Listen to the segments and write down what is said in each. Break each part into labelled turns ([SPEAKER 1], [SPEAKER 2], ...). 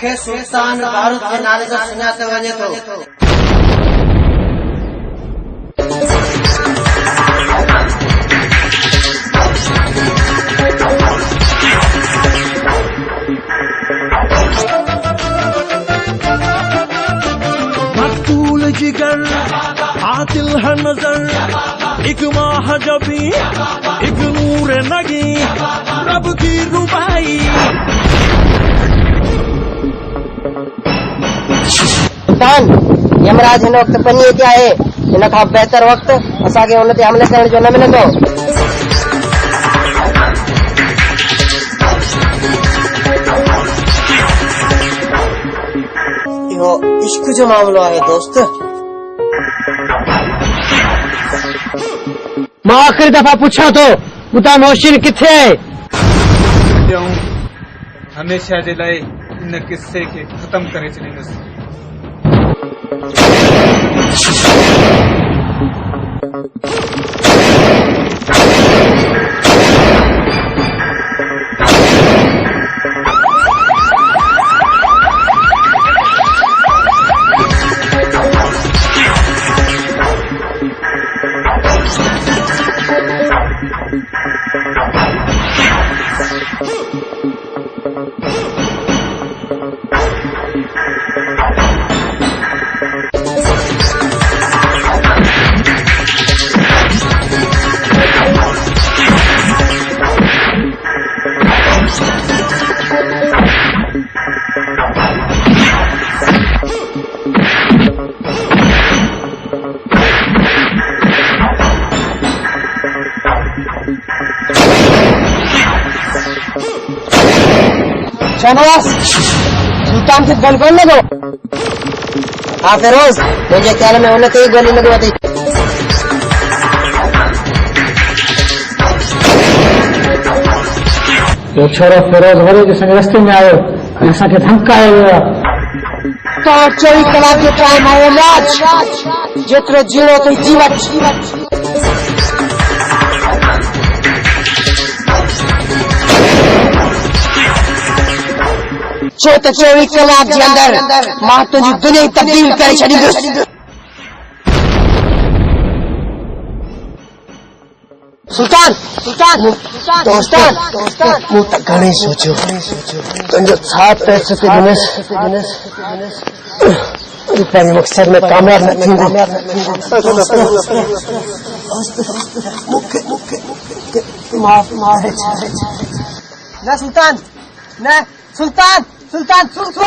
[SPEAKER 1] मूंखे सुल्तान बारूद के नाले सां सुञातो वञे थो।
[SPEAKER 2] मकबूल जिगर आतिल है नजर एक माह जबी एक नूर नगी रब की रुबाई।
[SPEAKER 3] सुल्तान यमराज हिन वक्त पनीअ ते आहे, हिन खां बहितर वक्त असांखे हुन ते हमले करण जो न मिलंदो। इहो इश्क जो मामलो आहे दोस्त। मां आखिरी दफ़ा पुछां थो ॿुधा मोहसिन किथे आहे?
[SPEAKER 4] हमेशा जे लाइ इन किस्से खे ख़तम करे छॾींदुसि।
[SPEAKER 3] शहनवाज सुल्तान खे गोली कोन लॻो? हाँ फिरोज, मुंहिंजे ख्याल में हुन ते ई गोली लॻो अथई।
[SPEAKER 5] यो छोरो फिरोज वरी असांजे रस्ते में आयो ऐं असांखे धमकायो वियो आहे।
[SPEAKER 3] तो 24 कलाक जो टाइम आयो मैच जेतिरो जीणो अथई जी वठ। छो त 24 कलाक जे अंदर मां तुंहिंजी दुनिया तब्दील करे छॾींदुसि। सुल्तान दोस्तान मूं त घणे सोचियो तुंहिंजो साथ पैसे ते ॾिनसि पंहिंजे मक़सद में कामयाब न थींदो। माफ़ न सुल्तान न सुल्तान सुल्तान सुल्तान।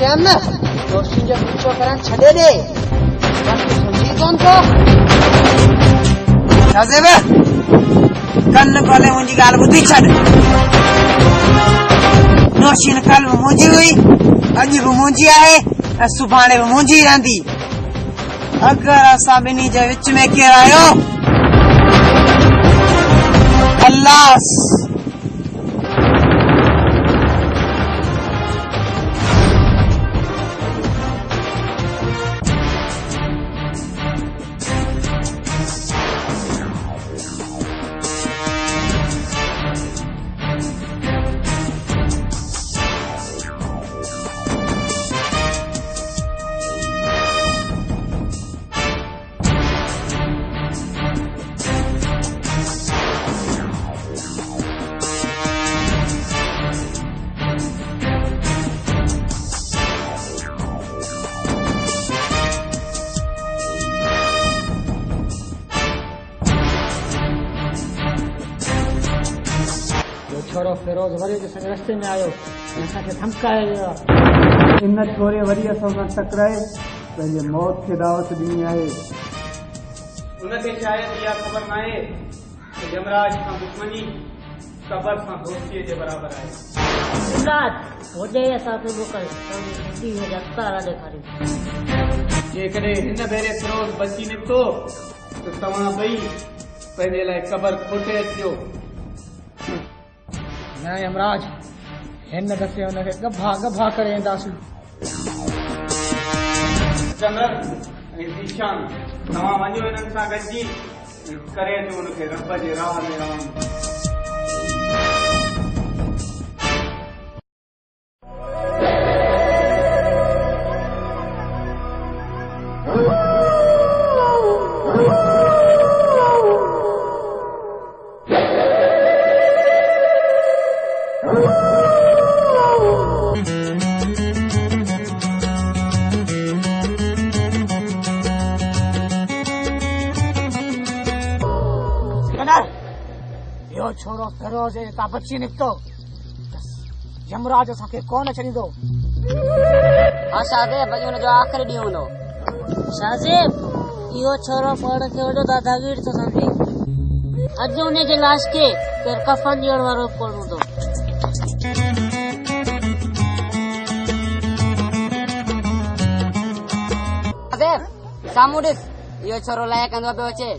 [SPEAKER 3] चयन न दोस्ती जो पीछो करण छॾे दे समझी कोन तो साज़े बे कल पहले मुंहिंजी ॻाल्हि ॿुधी छॾ नौशीन कल मुंहिंजी हुई अॼु बि मुंहिंजी आहे ऐं सुभाणे बि मुंहिंजी रहंदी अगरि असां ॿिन्ही जे विच में केरु आयो अल्लाह
[SPEAKER 5] छोरो फिरोज वरी असांजे रस्ते में आयो असांखे धमकाए वियो इन छोरे वरी असां सां टकराए पंहिंजे मौत खे दावत ॾिनी आहे
[SPEAKER 4] उनखे शायदि इहा ख़बर न आहे त यमराज सां दुश्मनी कबर सां दोस्तीअ जे बराबरि आहे
[SPEAKER 6] यमराज होॾे असांखे मोकल सिंधी जा तारा ॾेखारियो
[SPEAKER 4] जेकॾहिं हिन भेरे फिरोज बची निकितो त तव्हां ॿई पंहिंजे लाइ कबर खोटे अचिजो
[SPEAKER 5] न यमराज हिन दफ़े हुनखे गभा गभा करे ईंदासीं
[SPEAKER 4] चंदर ऐं ज़ीशान तव्हां वञो हिननि सां गॾिजी करे अचो हुनखे रब जे राह में रहण
[SPEAKER 5] छोरो फिरोज हितां बची निकितो यमराज असांखे कोन छॾींदो
[SPEAKER 3] हाँ शाहज़ेब अॼु हुनजो आख़िरी ॾींहुं हूंदो
[SPEAKER 6] शाहज़ेब इहो छोरो पाण खे वॾो दादागीर थो सम्झे अॼु हुनजे लाश खे केरु कफन ॾियण वारो कोन हूंदो
[SPEAKER 3] शाहज़ेब साम्हूं ॾिस इहो छोरो लाइ कंदो पियो अचे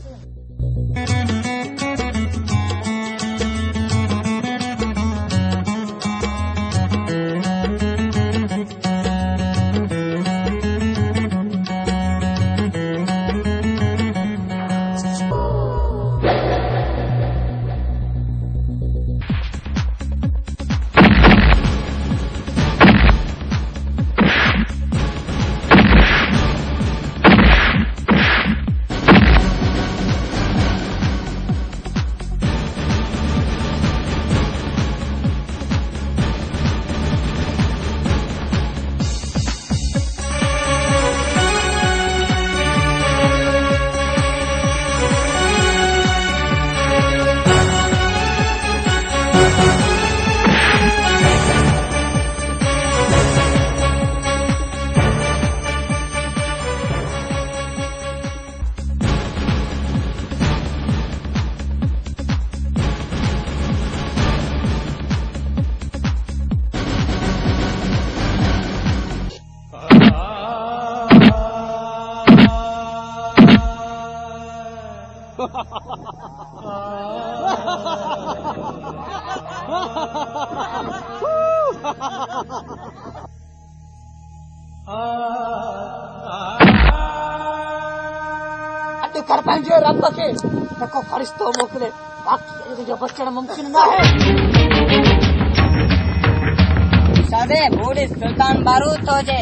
[SPEAKER 5] कर पंहिंजे रब खे न को फरिश्तो मोकिले बाक़ी जो बचण मुमकिन न आहे
[SPEAKER 3] शाहज़ेब बूढ़ी सुल्तान बारूद थो अचे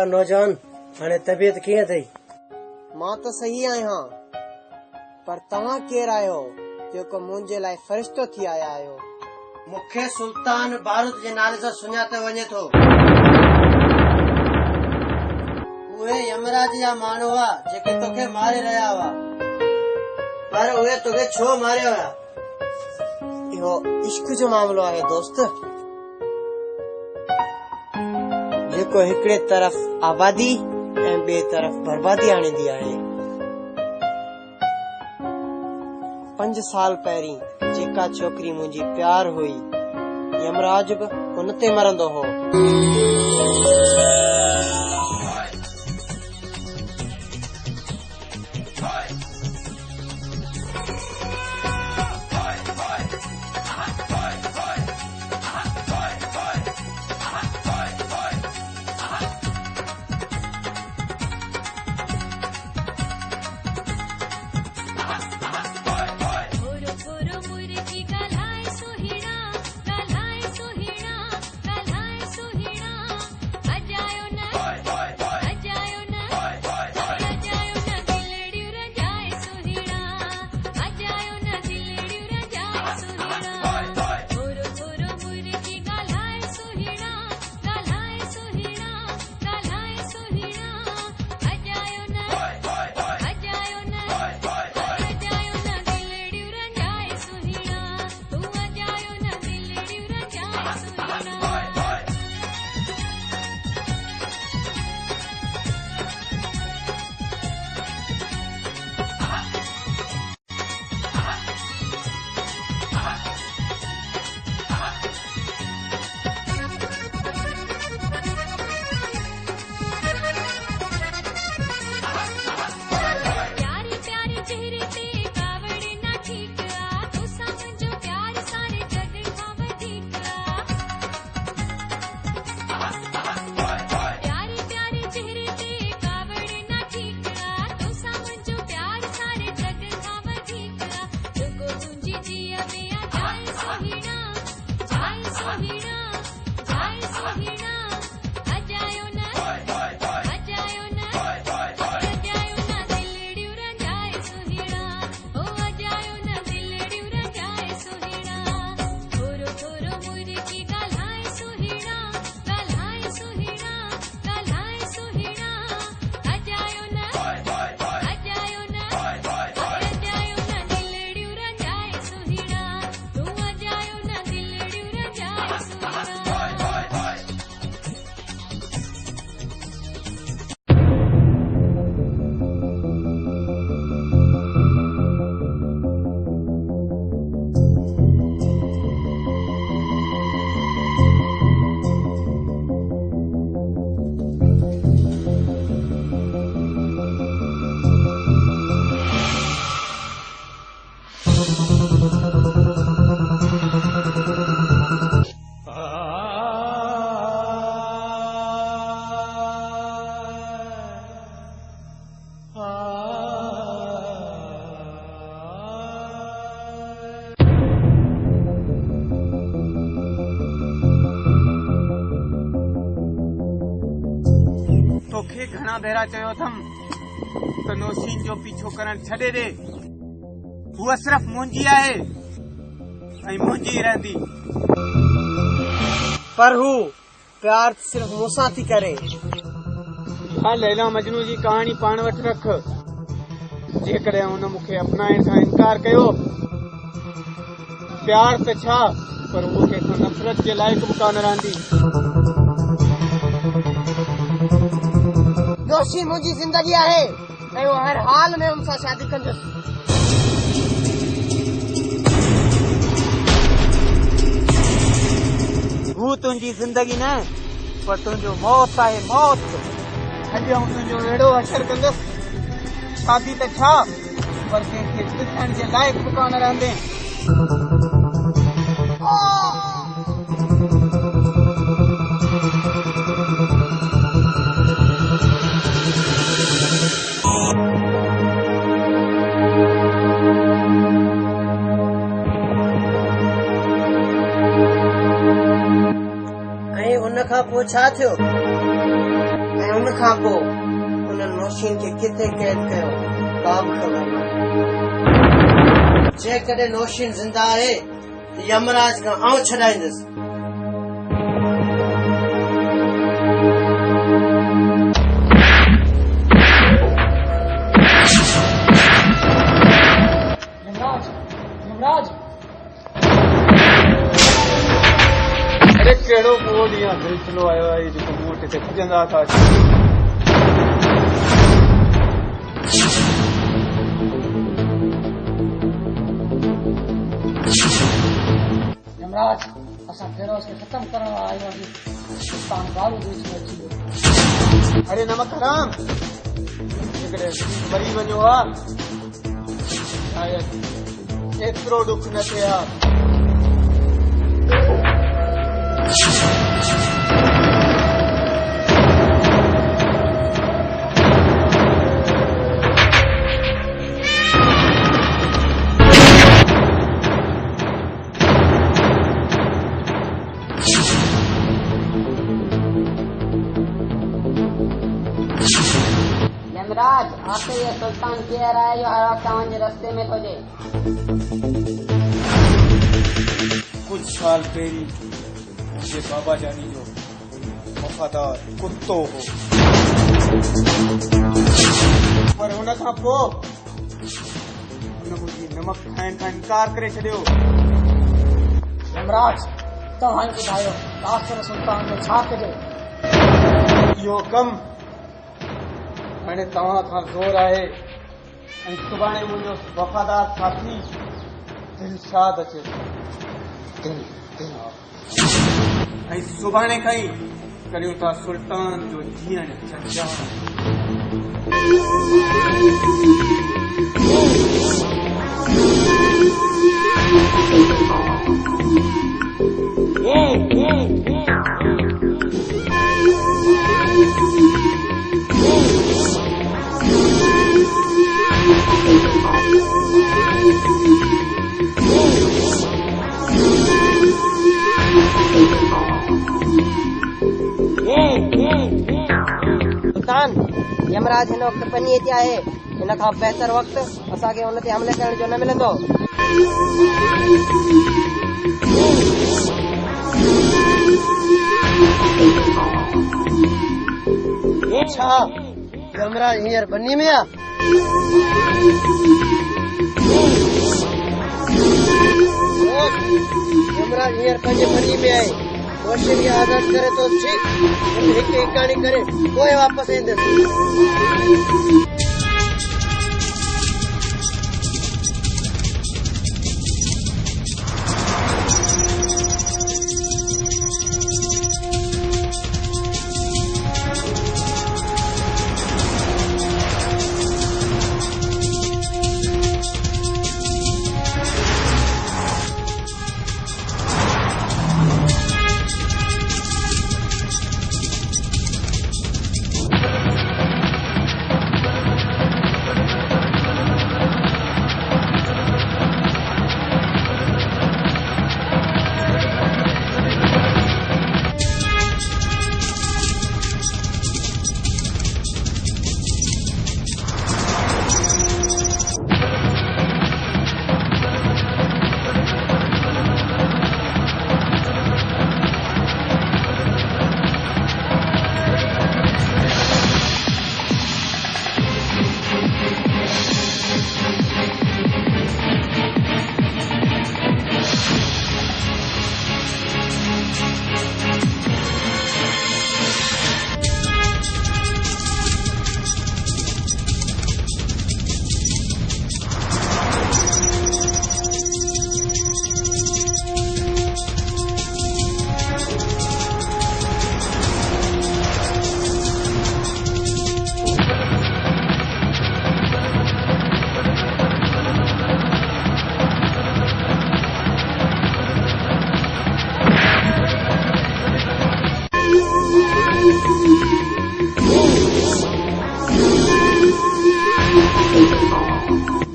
[SPEAKER 1] हुआ नौजवान हाणे तबियत कीअं अथई?
[SPEAKER 3] मां त सही आहियां, पर तव्हां केरु आहियो जेको मुंहिंजे लाइ फ़रिश्तो थी आया आहियो?
[SPEAKER 1] मूंखे सुल्तान बारूद जे नाले सां सुञातो वञे थो। उहे यमराज जा माण्हू हुआ जेके तोखे मारे रहिया हुआ, पर उहे तोखे छो मारिया हुआ?
[SPEAKER 3] इहो इश्क जो मामलो आहे दोस्त, जेको हिकिड़े तरफ़ आबादी ऐं ॿिए तरफ़ बर्बादी आणींदी आहे। 5 साल पहिरीं जेका छोकिरी मुंहिंजी प्यार हुई, यमराज बि उन ते मरंदो हो।
[SPEAKER 4] तोखे घणा भेरा चयो अथम त नौशीन जो पीछो करण छॾे ॾे। हूअ सिर्फ़ मुंहिंजी आहे ऐं मुंहिंजी ई रहंदी।
[SPEAKER 3] पर हू प्यार सिर्फ़ मूंसां थी करे।
[SPEAKER 4] हा लैला मजनू जी कहाणी पाण वटि रख। जेकॾहिं हुन मूंखे अपनाइण खां इनकार कयो, प्यार त छा, पर उहो कंहिंखां नफ़रत जे लाइक़ बि कान रहंदी।
[SPEAKER 3] नौशीन मुंहिंजी ज़िंदगी आहे ऐं वो हर हाल में हुन सां शादी कंदुसि।
[SPEAKER 4] हू तुंहिंजी ज़िंदगी न, पर तुंहिंजो मौत आहे मौत। अॼु आऊं तुंहिंजो अहिड़ो असरु कंदुसि, शादी त छा, पर कंहिंखे ॾिसण जे लाइक़ बि कान रहंदे।
[SPEAKER 1] ऐं उन खां पोइ छा थियो?
[SPEAKER 3] ऐं
[SPEAKER 1] उन खां पोइ उन नौशीन खे किथे कैद कयो का बि ख़बर न। जेकॾहिं नौशीन ज़िंदा आहे त यमराज खां आउं छॾाईंदुसि।
[SPEAKER 4] अरे कहिड़ो पोइ ॾींहुं सिलसिलो आयो आहे जेको मूं वटि हिते पुॼंदा था।
[SPEAKER 5] यमराज असां फिरोज खे ख़तम करण वारा आहियूं आहियूं। तव्हां बारूद विच में अची वियो।
[SPEAKER 4] अरे नमक हराम जेकॾहिं मरी वञो हा शायदि एतिरो ॾुख न थिए हा।
[SPEAKER 7] यमराज आखिर ये सुल्तान प्यार है जो हर वक्त तव्हांजे रस्ते में थो ॾे।
[SPEAKER 4] कुछ साल पहिरीं मुंहिंजे बाबा जानी जो वफ़ादार कुत्तो हो, पर हुन खां पोइ हुन मुंहिंजी नमक खाइण खां इनकार करे छॾियो।
[SPEAKER 5] यमराज तव्हां ई ॿुधायो आख़िर सुल्तान जो छा कजे?
[SPEAKER 4] इहो कमु हाणे तव्हां खां ज़ोर आहे ऐं सुभाणे मुंहिंजो वफ़ादार साथी दिलशाद अचे ऐं सुभाणे खां ई करियूं था सुल्तान जो जीअण चर्चा।
[SPEAKER 3] सुल्तान यमराज हिन वक्त पनीअ ते आहे। हिन खां बहितर वक्त असांखे हुन ते हमले करण जो न मिलंदो।
[SPEAKER 1] छा यमराज हींअर बनी में आहे? यमराज हींअर पंहिंजे बनी में आहे। नौशीन खे आज़ाद करे तो ठीक, हिकु हिकाणी करे पोइ वापसि ईंदुसि।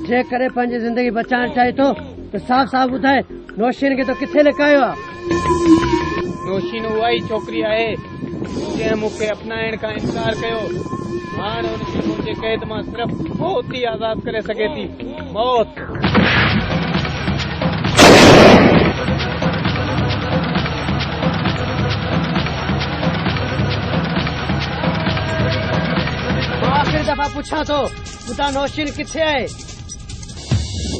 [SPEAKER 1] जेकॾहिं पंहिंजी ज़िंदगी बचाइण चाहे थो त साफ़ साफ़ ॿुधाए नौशीन खे तो किथे लिकायो आहे?
[SPEAKER 4] नौशीन उहा ई छोकिरी आहे जंहिं मूंखे अपनाइण खां इनकार कयो हाणे उनखे मुंहिंजे क़ैद मां सिर्फ़ मौत ई आज़ाद करे सघे थी, मौत।
[SPEAKER 1] आखिरी दफ़ा पुछां थो ॿुधा नौशीन किथे आहे?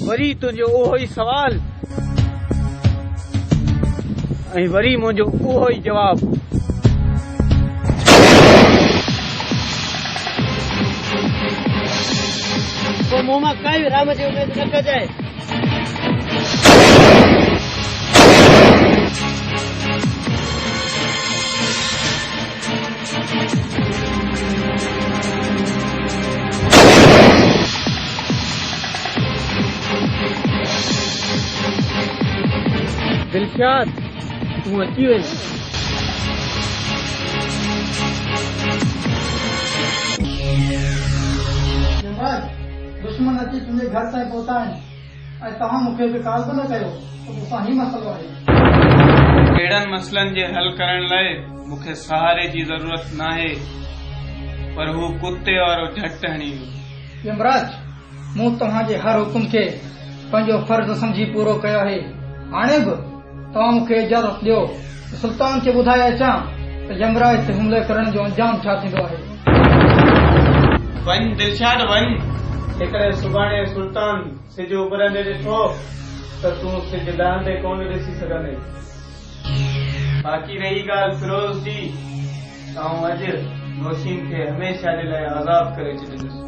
[SPEAKER 4] वरी तुंहिंजो उहो ई सवाल ऐं वरी मुंहिंजो उहो ई जवाब।
[SPEAKER 1] पोइ मूं मां काई विराम जी उमेद न कजांइ।
[SPEAKER 4] दिलशाद तूं अची वञ।
[SPEAKER 5] दुश्मन अची तुंहिंजे घर ताईं पहुता आहिनि ऐं तव्हां मूंखे विकास बि न कयो त मूंसां ही मसइलो आहे।
[SPEAKER 4] अहिड़नि मसइलनि जे हल करण लाइ मूंखे सहारे जी ज़रूरत नाहे, पर हू कुते वारो झट हणी वियो।
[SPEAKER 5] यमराज, मूं तव्हांजे हर हुकुम खे पंहिंजो फर्ज़ समझी पूरो कयो आहे। हाणे बि तव्हां मूंखे इजाज़त ॾियो सुल्तान खे ॿुधाए अचां त यमराज ते हमले करण जो अंजाम छा थींदो आहे।
[SPEAKER 4] वञ दिलशाद वञ। हिकिड़े सुभाणे सुल्तान सिज उभरंदे ॾिठो त तूं सिज लहंदे कोन ॾिसी सघंदे। बाक़ी रही ॻाल्हि फिरोज़ जी, ऐं अॼु नौशीन खे हमेशह जे लाइ आज़ाद करे छॾींदुसि।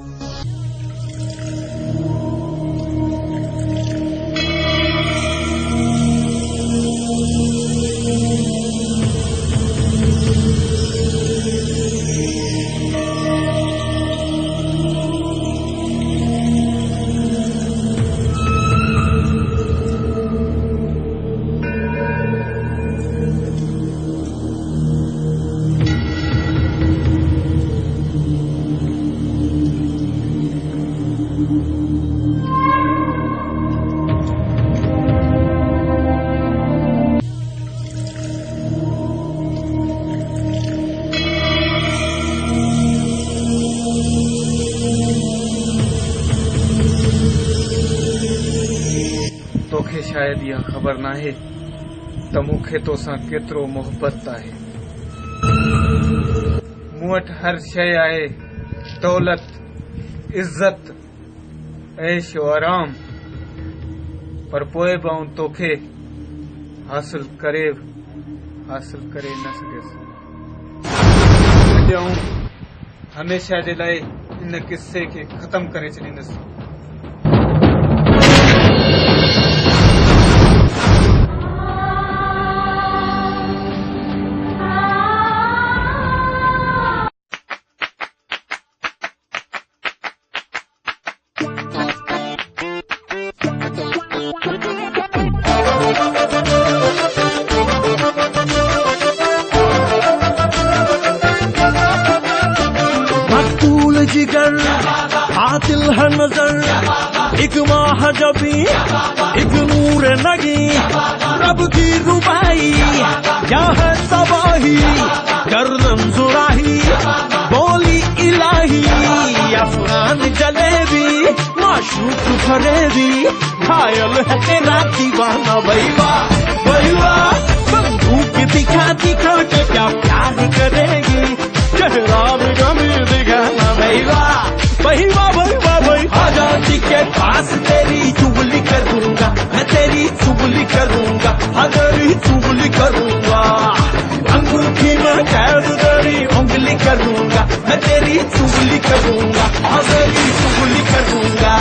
[SPEAKER 4] तोखे शायद इहा ख़बर नाहे त मूंखे तोसां केतिरो मोहबत आहे। मूं वटि हर शइ आहे, दौलत, इज़त, ऐश और आराम, पर पोइ बि आऊं तोखे हासिल करे न सघियसि। अॼु आऊं हमेशह जे लाइ इन किस्से खे ख़तम करे छॾींदुसि।
[SPEAKER 2] जिगर आतिल है नजर, एक माह जबी एक नूर नगी, रब की रुबाई क्या है तबाही, गर्दन सुराही बोली इलाही, अफगान जलेबी माशूक फरेबी, घायल है तेरा दीवाना भैया भैया, बंदूक दिखा दिखा के क्या प्यार करेगी, चेहरा भी गंभीर दिखाना भैया भैया भैया भैया, आजादी के पास तेरी चुगली करूंगा मैं, तेरी चुगली करूंगा, तेरी चुगली करूंगा, अंगूठी में कैद तेरी उंगली करूंगा मैं, तेरी चुगली करूंगा, तेरी चुगली करूंगा।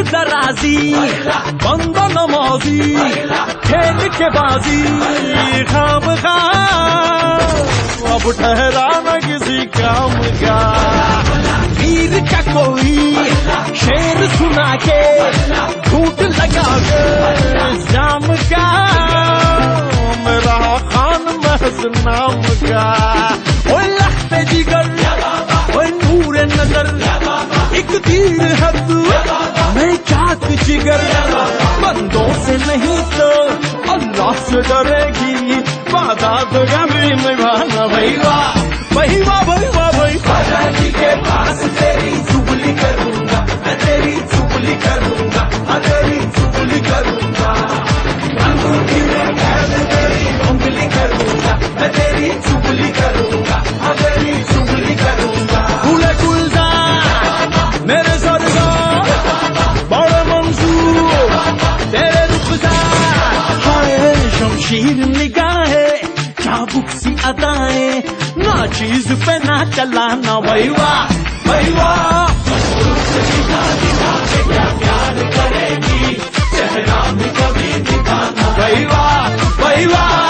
[SPEAKER 2] दराजी बंदा नमाजी खेल के बाजी खाम खा, अब ठहरा न किसी काम का, वीर का कोई शेर सुना के झूठ लगा के जाम का, मेरा खान महज नाम का, ओ लखते जिगर ओ नूर नजर, एक तीर है तू मैं पाक जिगर बंदों से नहीं तो अल्लाह से डरेगी, वादा तो कभी निभाना। भाई वाह भाई वाह भाई वाह भाई, राजा जी के पास तेरी चुगली करूंगा, मैं तेरी चुगली करूंगा, तेरी चुगली करूंगा। अंगूठी में कैद तेरी उंगली करूंगा, मैं तेरी चुगली करूंगा, तेरी चुगली करूंगा। फूले गुलजार मेरे सरगा बड़े मंसूर तेरे रुखसार, हाय शमशीर निगाहें चाबुक सी अदाएं, ना चीज पे ना चलाना। भाई वाह भाई वाह, क्या प्यार करेगी चेहरा भी कभी दिखाना। भाई वाह भाई वाह,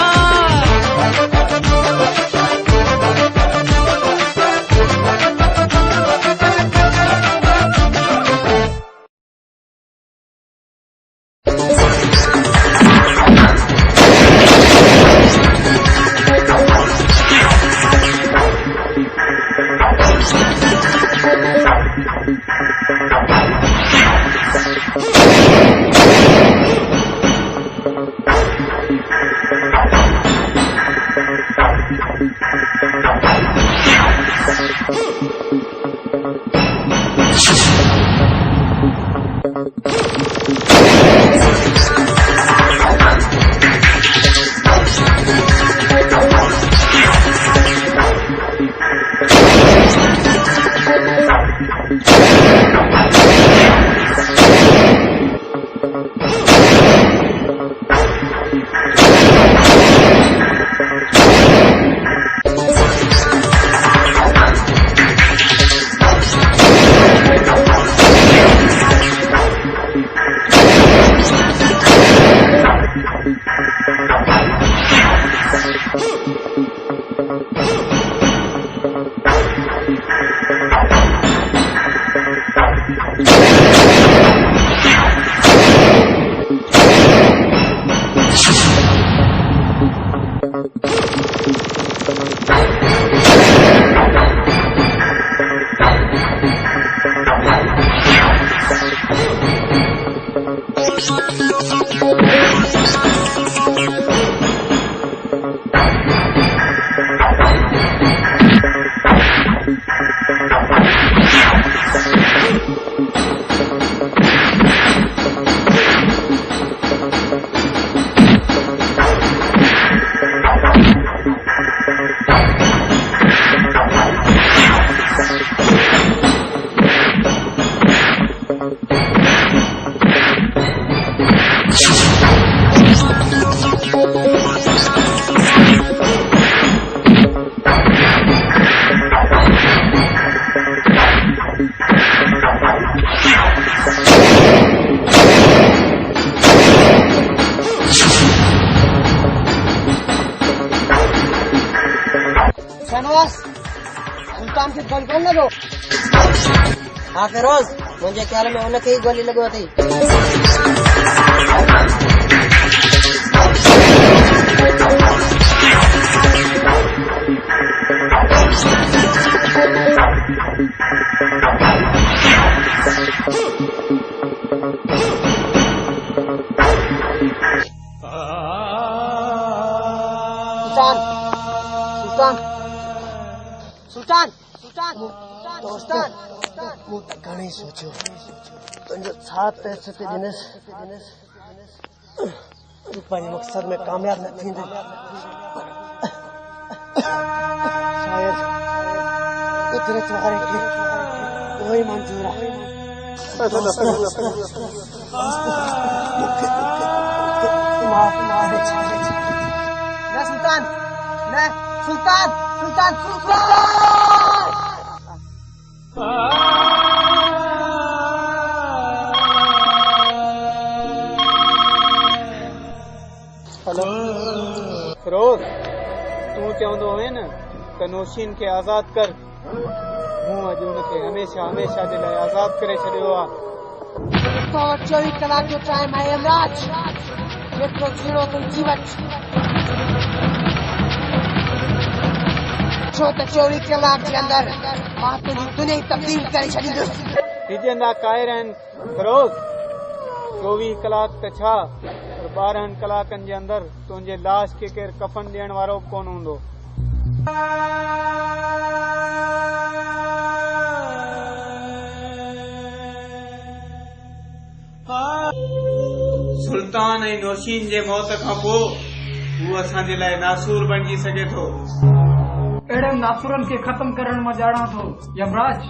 [SPEAKER 3] सुल्तान खे गोली कोन लॻो?
[SPEAKER 1] हाँ फिरोज, मुंहिंजे ख्याल में उनखे ई गोली लॻो अथई।
[SPEAKER 3] सुल्तान सुल्तान सुल्तान
[SPEAKER 1] मूं त घणेई सोचियो, तुंहिंजो साथ पैसे ते ॾिनसि, तूं पंहिंजे मक़सद में कामयाब न थींदे। शायद कुदरत वारे खे उहो ई मंज़ूर आहे।
[SPEAKER 3] न सुल्तान न सुल्तान सुल्तान सुल्तान
[SPEAKER 4] हेलो फिरोज, तूं चवंदो हुए न त नौशीन खे आज़ाद कर, मूं अॼु हुनखे हमेशा हमेशा जे लाइ आज़ाद करे छॾियो आहे।
[SPEAKER 3] 24 कलाक जो टाइम आहे यमराज, जेतिरो जीरो तूं जी वठ, छो त 24 कलाक जे अंदरि मां तुंहिंजी दुनिया तब्दील करे छॾींदुसि।
[SPEAKER 4] हिजंदा काइर आहिनि फिरोज, 24 कलाक त छा पर 12 कलाकनि जे अंदर तुंहिंजे लाश खे केरु कफन ॾियण वारो कोन हूंदो। सुल्तान ऐं नौशीन जे मौत खां पोइ उहो असांजे लाइ नासूर बणिजी सघे थो।
[SPEAKER 5] अहिड़े नासूरनि खे ख़तम करण मां ॼाणा थो यमराज।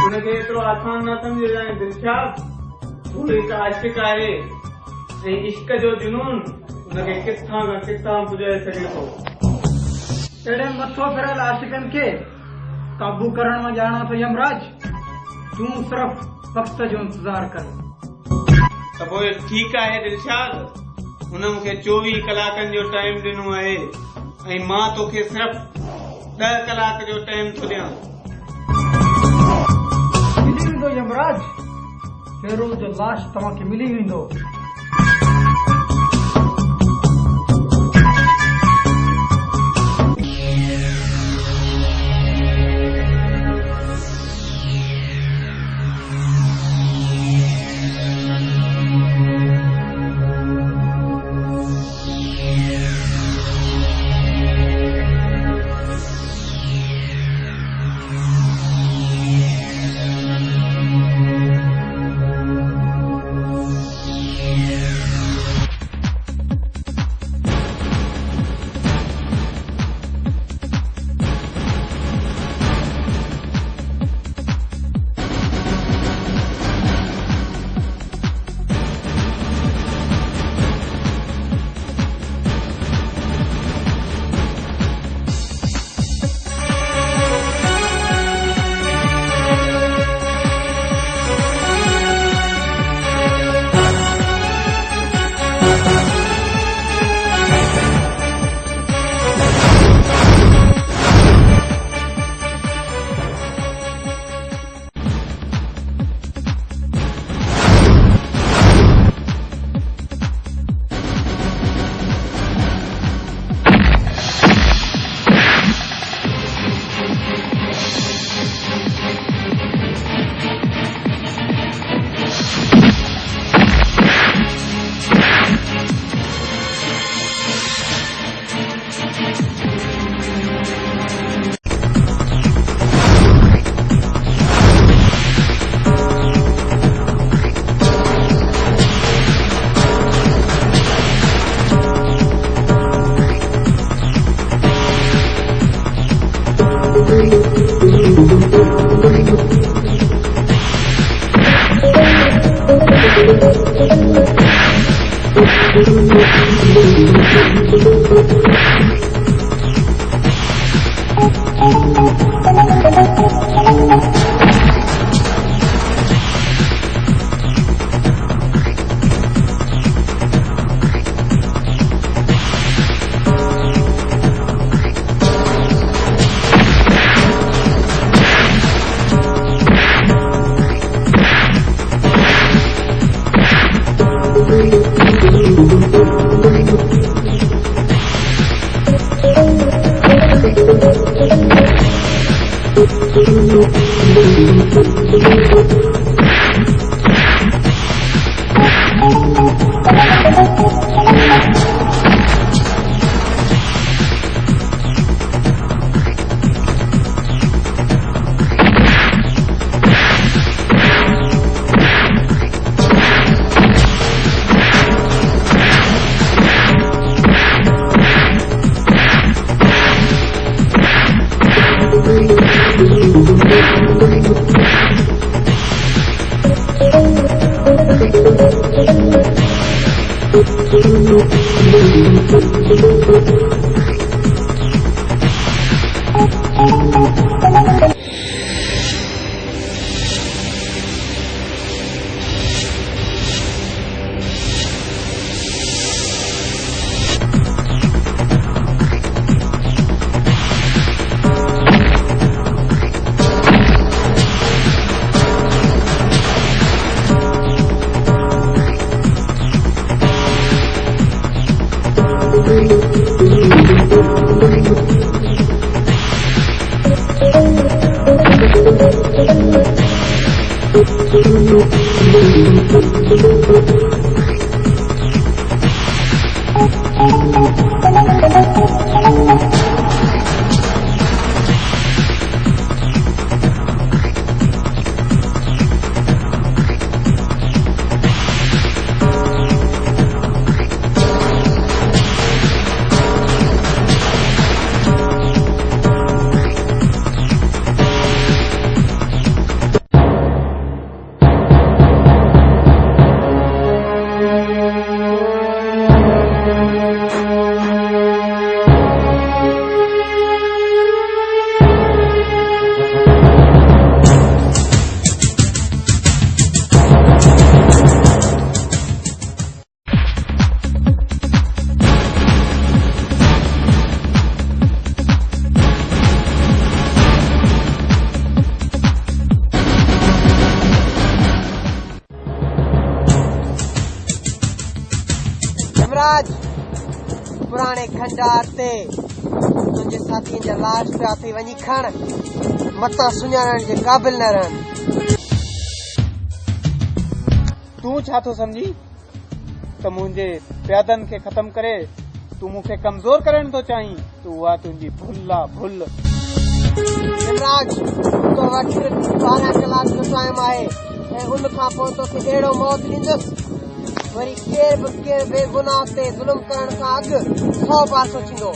[SPEAKER 4] उनखे एतिरो आसान न सम्झजांइ दिलशाद। तूं हिकु आशिक़ आहे ऐं इश्क जो जुनून उनखे किथां खां किथां पुॼाए सघे थो।
[SPEAKER 5] अहिड़े मथो फिरियल आशिक़नि खे काबू करण मां ॼाणा थो यमराज। तूं सिर्फ़ वक़्त जो इंतज़ार कर।
[SPEAKER 4] त पोइ ठीकु आहे दिलशाद, हुन मूंखे 24 कलाकनि जो टाइम ॾिनो आहे ऐं मां तोखे सिर्फ़ 10 कलाक जो टाइम थो ॾियां।
[SPEAKER 5] मिली वेंदो यमराज, फेरोज़ जो लाश तव्हांखे मिली वेंदो।
[SPEAKER 3] यमराज पुराने खंडार ते तुझे साथी जा लाश पिया थी वञी खण मता सुञाणण जे क़ाबिल न रहन।
[SPEAKER 4] तू छा थो समझी त मुंहिंजे प्यादनि खे ख़तम करे तू मूंखे कमज़ोर करण थो चाहीं? तू उहा तुंहिंजी भुल आहे भुल।
[SPEAKER 3] यमराज तो वटि सिर्फ़ 12 कलाक जो टाइम आहे ऐं उन खां पोइ तोखे अहिड़ो मौत ॾींदुसि वरी केर बि केर बेगुनाह ते ज़ुल्म करण खां अॻु 100 बार सोचींदो।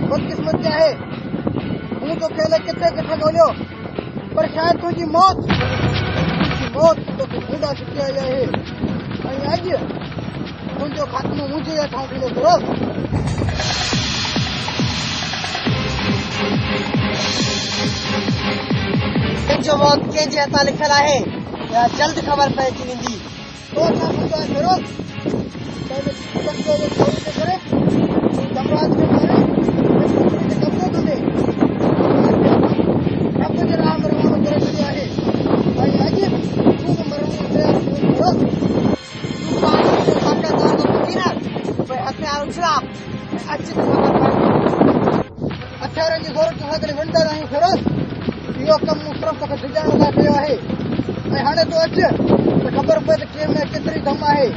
[SPEAKER 3] बदकिस्मत है हूं तो पहले किथे किथे ॻोल्हियो पर शायद तुझी मौत तोखे ढूंढा चुकी आई आहे ऐं अॼु तुंहिंजो ख़ात्मो मुंहिंजे हथां थींदो फिरोज़। तुंहिंजो मौत कंहिंजे हथां लिखियल आहे या जल्द ख़बर पइजी वेंदी। तो छा सोचियो आहे फिरोज़? करे यमराज खे मारे कब्ज़ो कंदे रब जे राह में रवानो करे छॾियो आहे ऐं अॼु तूं बि मरण जी तयार थी वञ फिरोज़। तूं पाण खे ताक़तवार तो थी न भई हथियार उछला ऐं अच त ख़बर पए। हथियारनि जी ज़रूरत सां गॾु विंदर आहियूं फिरोज़। इहो कमु मूं सिर्फ़ तोखे डिॼाइण लाइ कयो आहे ऐं हाणे तूं अच त ख़बर पए त टीम में केतिरी दम आहे।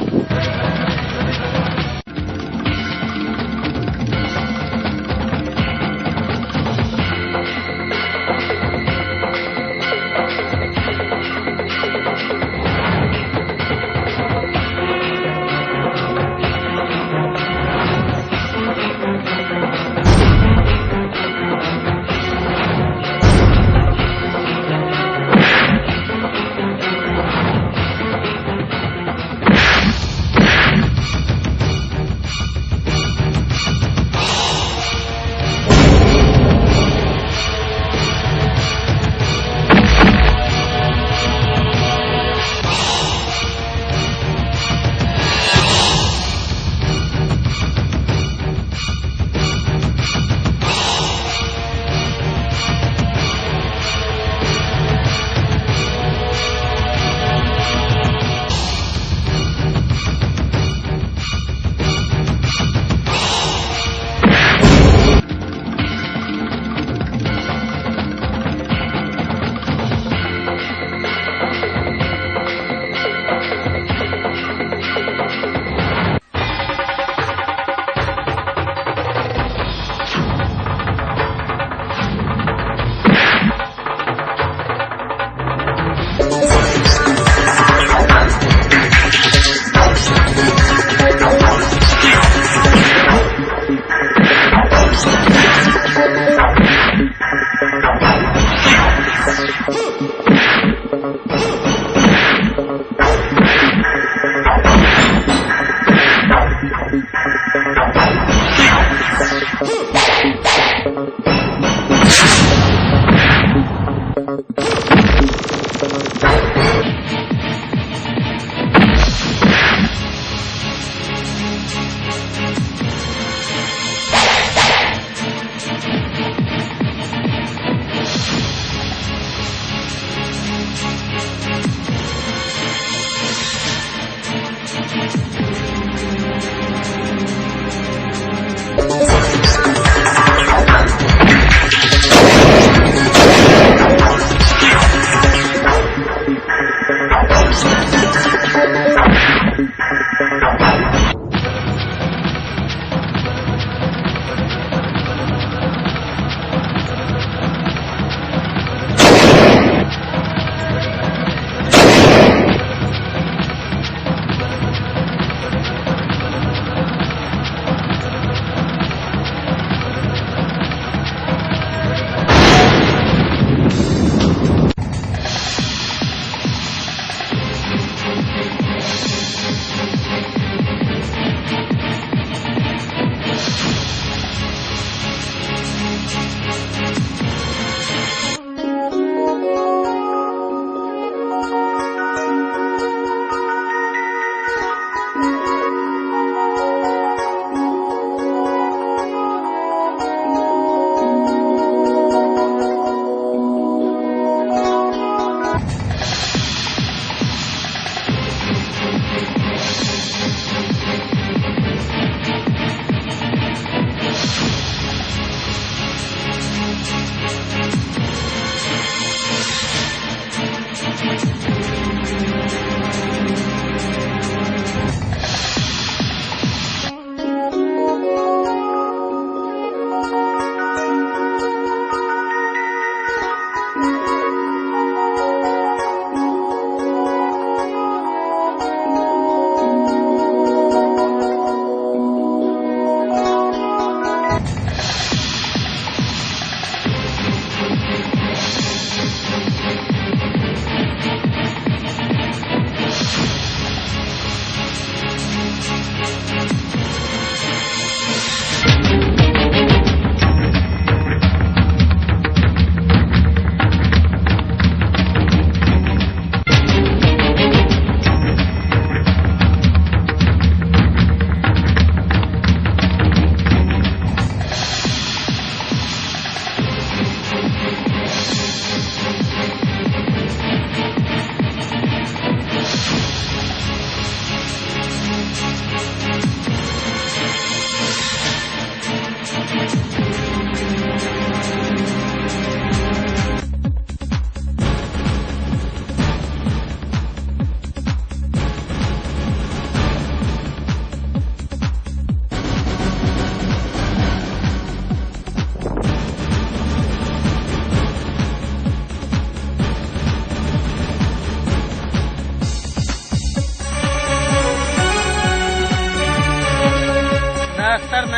[SPEAKER 4] असर न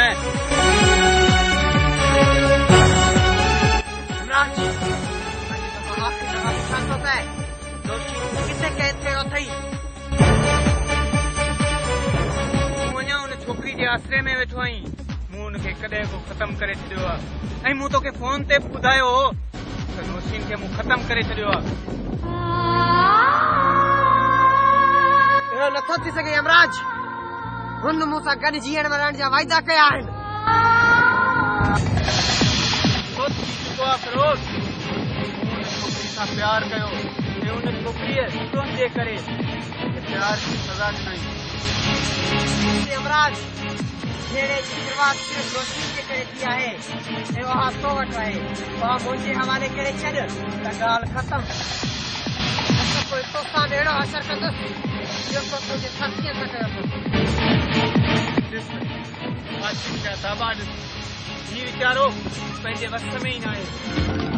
[SPEAKER 4] किथे कैद कयो अथई वञा उन छोकिरी जे आसरे में वेठो आहीं मूं उनखे कॾहिं को ख़तम करे छॾियो आहे ऐं मूं तोखे फोन ते ॿुधायो हो त नौशीन खे मूं ख़तम करे छॾियो आहे
[SPEAKER 3] अहिड़ो नथो थी सघे यमराज हुन मूं सां गॾु जीअण मरण जा वाइदा कया आहिनि
[SPEAKER 4] सोची चुको आहे फिरोज़ मूं उन छोकिरी सां प्यार कयो ऐं उन छोकिरीअ तुंहिंजे करे प्यार जी सज़ा ॾिनई
[SPEAKER 3] यमराज जहिड़े जी शुरूआत सिर्फ़ रोशनी जे करे थी आहे ऐं उहा तो वटि आहे उहा मुंहिंजे हवाले करे छॾ त ॻाल्हि ख़तम असां पोइ तोसां अहिड़ो असर कंदुसि जेको तुंहिंजे साथीअ सां कयो
[SPEAKER 4] आशिक़ जा दाबा ॾिस ही वीचारो पंहिंजे वस में ई न आहे